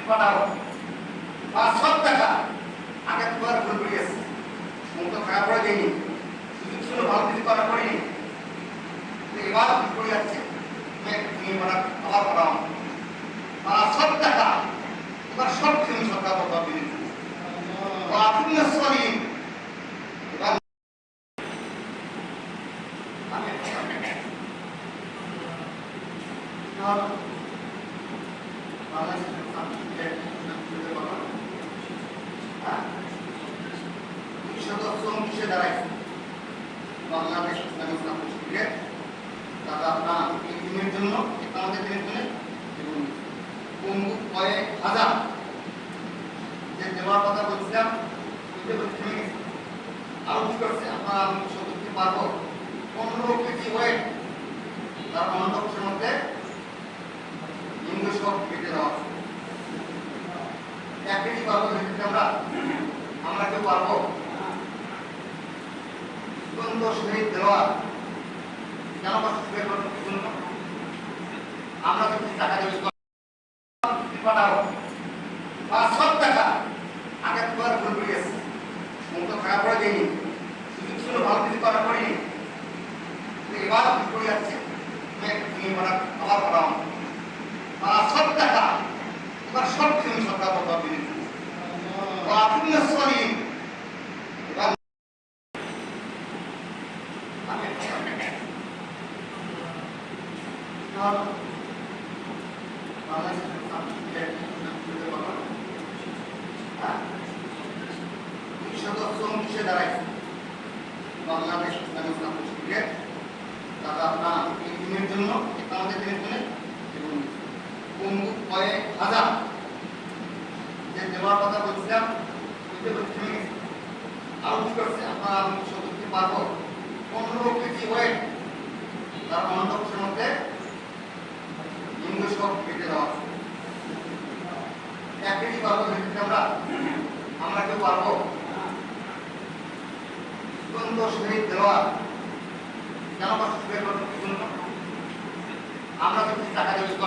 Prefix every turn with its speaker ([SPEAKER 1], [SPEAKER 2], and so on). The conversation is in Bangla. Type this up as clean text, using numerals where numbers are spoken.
[SPEAKER 1] পাঠাও 5 টাকা আগে তোমার ভুল করে গেছে মুখ তো খারাপ করে দেয়নি সুযোগ ছিল ভালো কিছু করা করিনি এবার করে যাচ্ছে তুমি আবার পড়াও 5 টাকা এবার সব কিছু সরকার কথা দিয়ে আপনি সরি বাংলাদেশ ইসলামিক ছাত্র শিবিরের দাদা আপনার এই দিনের জন্য আমাদের দিনের জন্য এবং পঙ্গু কয়েক হাজার যে দেওয়ার কথা বলছিলাম আরো কি করছে আপনারা আমি সত্যি পারবো 15 কেজি ওয়েট তার মণ্ডপের মধ্যে ইংলিশ সব কেটে দেওয়া আছে 1 কেজি পারবো আমরা কেউ পারবো শহীদ দেওয়া কেন আমরা যদি টাকা দিয়ে পাঠাও 5 টাকা আগে তোমার ভুল করে গেছে মুখ তো খারাপ করে দেয়নি সুযোগ ছিল ভালো কিছু করা করিনি এবার করে যাচ্ছে তুমি আবার পড়াও 5 টাকা এবার সব কিছু সরকার কথা দিয়ে আপনি সরি বাংলাদেশ ইসলামিক ছাত্র শিবিরের দাদা আপনার এই দিনের জন্য আমাদের দিনের জন্য এবং পঙ্গু কয়েক হাজার যে দেওয়ার কথা বলছিলাম আরো কি করছে আপনারা আমি সত্যি পারবো 15 কেজি ওয়েট তার মণ্ডপের মধ্যে ইংলিশ সব কেটে দেওয়া আছে 1 কেজি পারবো আমরা কেউ পারবো শহীদ দেওয়া কেন আমরা যদি টাকা দিয়ে